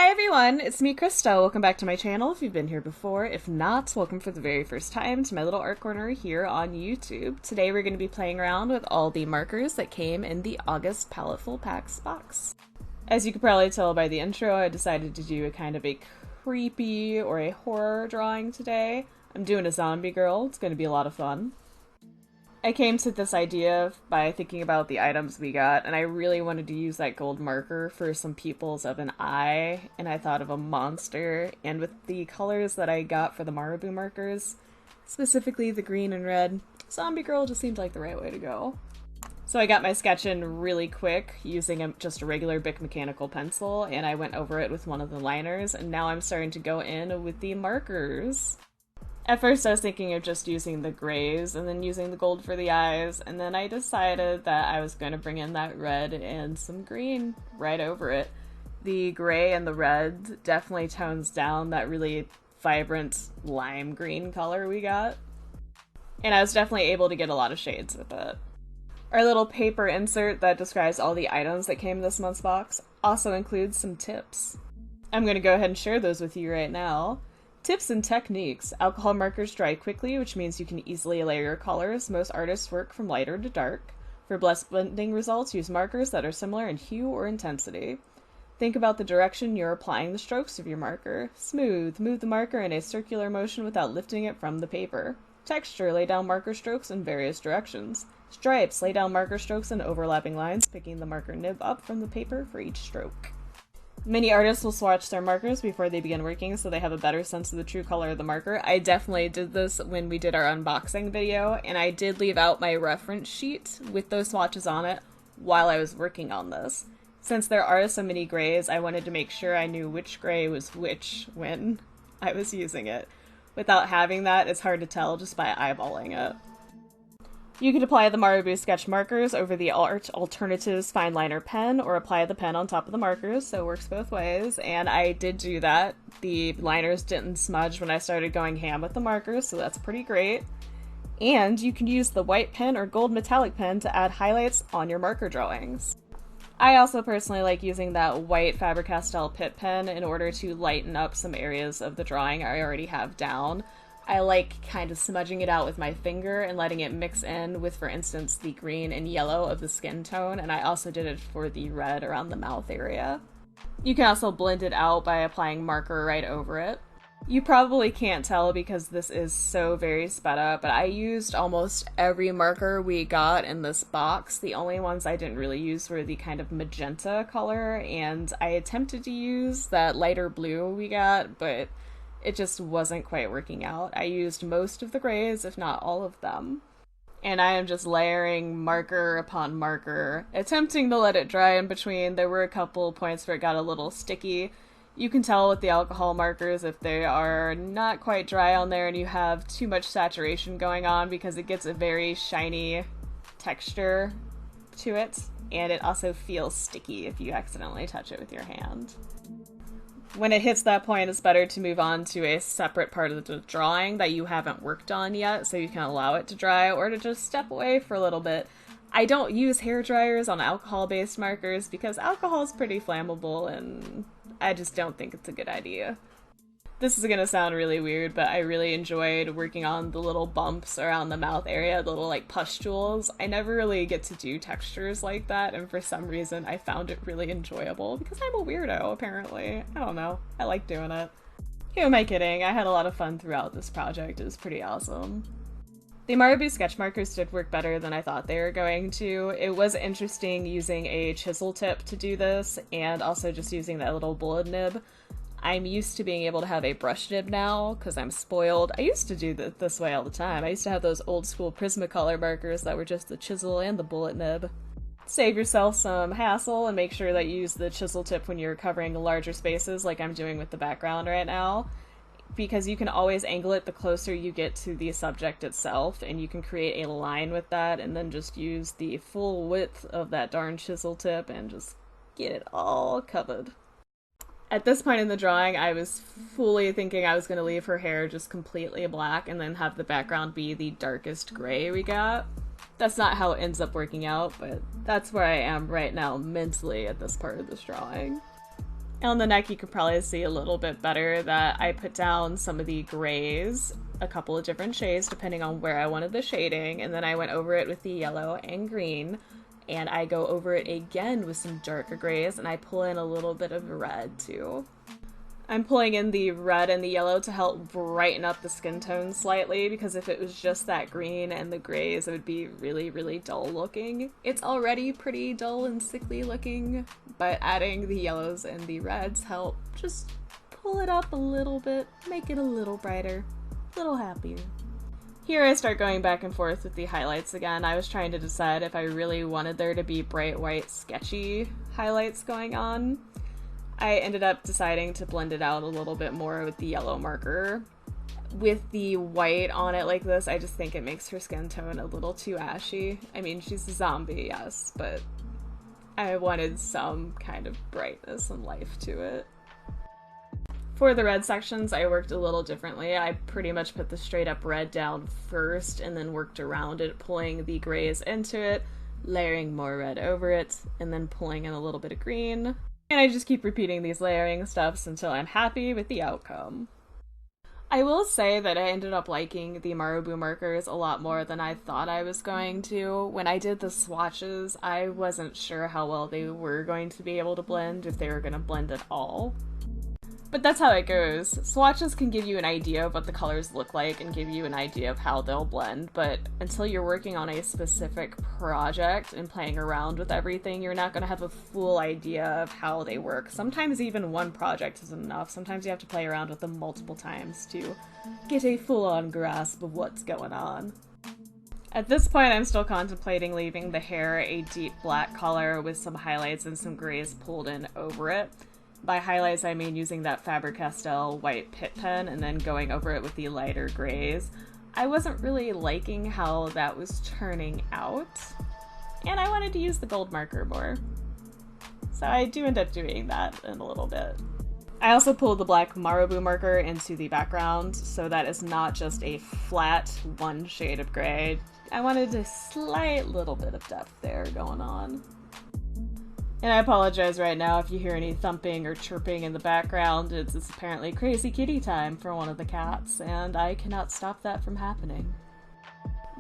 Hi everyone, it's me Krista. Welcome back to my channel if you've been here before. If not, welcome for the very first time to my little art corner here on YouTube. Today we're going to be playing around with all the markers that came in the August Paletteful Packs box. As you could probably tell by the intro, I decided to do a kind of a creepy or a horror drawing today. I'm doing a zombie girl. It's going to be a lot of fun. I came to this idea by thinking about the items we got, and I really wanted to use that gold marker for some pupils of an eye, and I thought of a monster, and with the colors that I got for the Marabou markers, specifically the green and red, zombie girl just seemed like the right way to go. So I got my sketch in really quick using just a regular Bic mechanical pencil, and I went over it with one of the liners, and now I'm starting to go in with the markers. At first I was thinking of just using the grays and then using the gold for the eyes, and then I decided that I was going to bring in that red and some green right over it. The gray and the red definitely tones down that really vibrant lime green color we got, and I was definitely able to get a lot of shades with it. Our little paper insert that describes all the items that came in this month's box also includes some tips. I'm going to go ahead and share those with you right now. Tips and techniques. Alcohol markers dry quickly, which means you can easily layer your colors. Most artists work from lighter to dark. For best blending results, use markers that are similar in hue or intensity. Think about the direction you're applying the strokes of your marker. Smooth. Move the marker in a circular motion without lifting it from the paper. Texture. Lay down marker strokes in various directions. Stripes. Lay down marker strokes in overlapping lines, picking the marker nib up from the paper for each stroke. Many artists will swatch their markers before they begin working so they have a better sense of the true color of the marker. I definitely did this when we did our unboxing video, and I did leave out my reference sheet with those swatches on it while I was working on this. Since there are so many grays, I wanted to make sure I knew which gray was which when I was using it. Without having that, it's hard to tell just by eyeballing it. You could apply the Marabou sketch markers over the Art Alternatives fine liner pen, or apply the pen on top of the markers, so it works both ways, and I did do that. The liners didn't smudge when I started going ham with the markers, so that's pretty great. And you can use the white pen or gold metallic pen to add highlights on your marker drawings. I also personally like using that white Faber-Castell Pitt pen in order to lighten up some areas of the drawing I already have down. I like kind of smudging it out with my finger and letting it mix in with, for instance, the green and yellow of the skin tone, and I also did it for the red around the mouth area. You can also blend it out by applying marker right over it. You probably can't tell because this is so very sped up, but I used almost every marker we got in this box. The only ones I didn't really use were the kind of magenta color, and I attempted to use that lighter blue we got, but it just wasn't quite working out. I used most of the grays, if not all of them. And I am just layering marker upon marker, attempting to let it dry in between. There were a couple points where it got a little sticky. You can tell with the alcohol markers if they are not quite dry on there and you have too much saturation going on, because it gets a very shiny texture to it, and it also feels sticky if you accidentally touch it with your hand. When it hits that point, it's better to move on to a separate part of the drawing that you haven't worked on yet, so you can allow it to dry, or to just step away for a little bit. I don't use hair dryers on alcohol-based markers because alcohol is pretty flammable, and I just don't think it's a good idea. This is gonna sound really weird, but I really enjoyed working on the little bumps around the mouth area, the little like pustules. I never really get to do textures like that, and for some reason I found it really enjoyable because I'm a weirdo, apparently. I don't know. I like doing it. Who am I kidding? I had a lot of fun throughout this project. It was pretty awesome. The Marabou sketch markers did work better than I thought they were going to. It was interesting using a chisel tip to do this, and also just using that little bullet nib. I'm used to being able to have a brush nib now, because I'm spoiled. I used to do this way all the time. I used to have those old school Prismacolor markers that were just the chisel and the bullet nib. Save yourself some hassle and make sure that you use the chisel tip when you're covering larger spaces like I'm doing with the background right now, because you can always angle it the closer you get to the subject itself, and you can create a line with that and then just use the full width of that darn chisel tip and just get it all covered. At this point in the drawing, I was fully thinking I was going to leave her hair just completely black and then have the background be the darkest gray we got. That's not how it ends up working out, but that's where I am right now mentally at this part of this drawing. On the neck, you can probably see a little bit better that I put down some of the grays, a couple of different shades depending on where I wanted the shading, and then I went over it with the yellow and green, and I go over it again with some darker grays, and I pull in a little bit of red too. I'm pulling in the red and the yellow to help brighten up the skin tone slightly, because if it was just that green and the grays, it would be really, really dull looking. It's already pretty dull and sickly looking, but adding the yellows and the reds help just pull it up a little bit, make it a little brighter, a little happier. Here I start going back and forth with the highlights again. I was trying to decide if I really wanted there to be bright white sketchy highlights going on. I ended up deciding to blend it out a little bit more with the yellow marker. With the white on it like this, I just think it makes her skin tone a little too ashy. I mean, she's a zombie, yes, but I wanted some kind of brightness and life to it. For the red sections, I worked a little differently. I pretty much put the straight up red down first and then worked around it, pulling the grays into it, layering more red over it, and then pulling in a little bit of green. And I just keep repeating these layering steps until I'm happy with the outcome. I will say that I ended up liking the Marabu markers a lot more than I thought I was going to. When I did the swatches, I wasn't sure how well they were going to be able to blend, if they were going to blend at all. But that's how it goes. Swatches can give you an idea of what the colors look like and give you an idea of how they'll blend, but until you're working on a specific project and playing around with everything, you're not going to have a full idea of how they work. Sometimes even one project is enough. Sometimes you have to play around with them multiple times to get a full-on grasp of what's going on. At this point, I'm still contemplating leaving the hair a deep black color with some highlights and some grays pulled in over it. By highlights, I mean using that Faber-Castell white pit pen and then going over it with the lighter grays. I wasn't really liking how that was turning out, and I wanted to use the gold marker more. So I do end up doing that in a little bit. I also pulled the black Marabu marker into the background, so that is not just a flat one shade of gray. I wanted a slight little bit of depth there going on. And I apologize right now if you hear any thumping or chirping in the background. It's apparently crazy kitty time for one of the cats, and I cannot stop that from happening.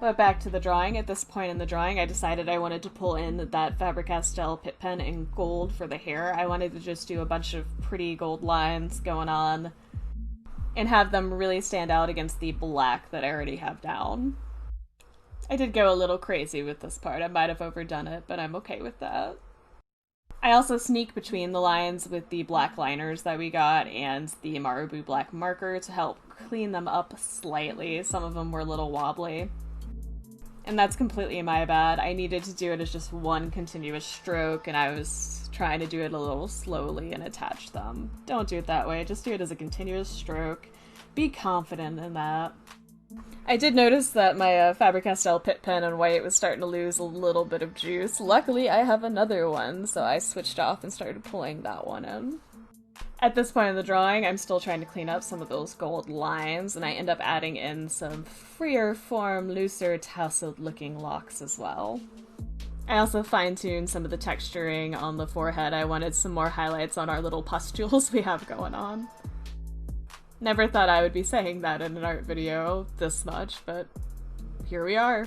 But back to the drawing. At this point in the drawing, I decided I wanted to pull in that Faber-Castell pit pen in gold for the hair. I wanted to just do a bunch of pretty gold lines going on and have them really stand out against the black that I already have down. I did go a little crazy with this part. I might have overdone it, but I'm okay with that. I also sneak between the lines with the black liners that we got and the Marabu black marker to help clean them up slightly. Some of them were a little wobbly. And that's completely my bad. I needed to do it as just one continuous stroke, and I was trying to do it a little slowly and attach them. Don't do it that way, just do it as a continuous stroke. Be confident in that. I did notice that my Faber-Castell pit pen in white was starting to lose a little bit of juice. Luckily, I have another one, so I switched off and started pulling that one in. At this point in the drawing, I'm still trying to clean up some of those gold lines, and I end up adding in some freer form, looser, tousled looking locks as well. I also fine-tuned some of the texturing on the forehead. I wanted some more highlights on our little pustules we have going on. Never thought I would be saying that in an art video this much, but here we are.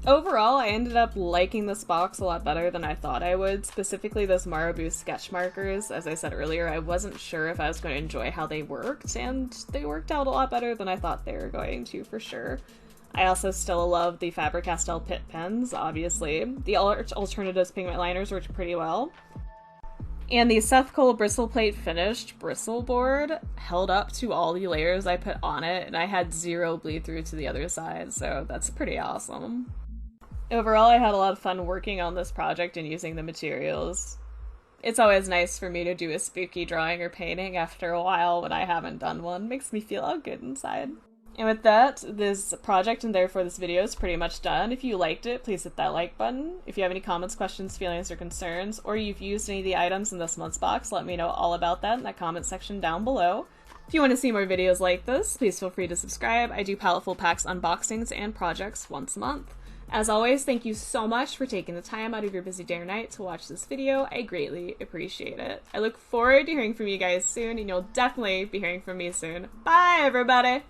Overall, I ended up liking this box a lot better than I thought I would, specifically those Marabu sketch markers. As I said earlier, I wasn't sure if I was going to enjoy how they worked, and they worked out a lot better than I thought they were going to, for sure. I also still love the Faber-Castell pit pens, obviously. The Alternatives pigment liners worked pretty well. And the Seth Cole bristle plate finished bristle board held up to all the layers I put on it, and I had zero bleed through to the other side, so that's pretty awesome. Overall, I had a lot of fun working on this project and using the materials. It's always nice for me to do a spooky drawing or painting after a while when I haven't done one. Makes me feel all good inside. And with that, this project and therefore this video is pretty much done. If you liked it, please hit that like button. If you have any comments, questions, feelings, or concerns, or you've used any of the items in this month's box, let me know all about that in that comment section down below. If you want to see more videos like this, please feel free to subscribe. I do Paletteful Packs unboxings and projects once a month. As always, thank you so much for taking the time out of your busy day or night to watch this video. I greatly appreciate it. I look forward to hearing from you guys soon, and you'll definitely be hearing from me soon. Bye, everybody!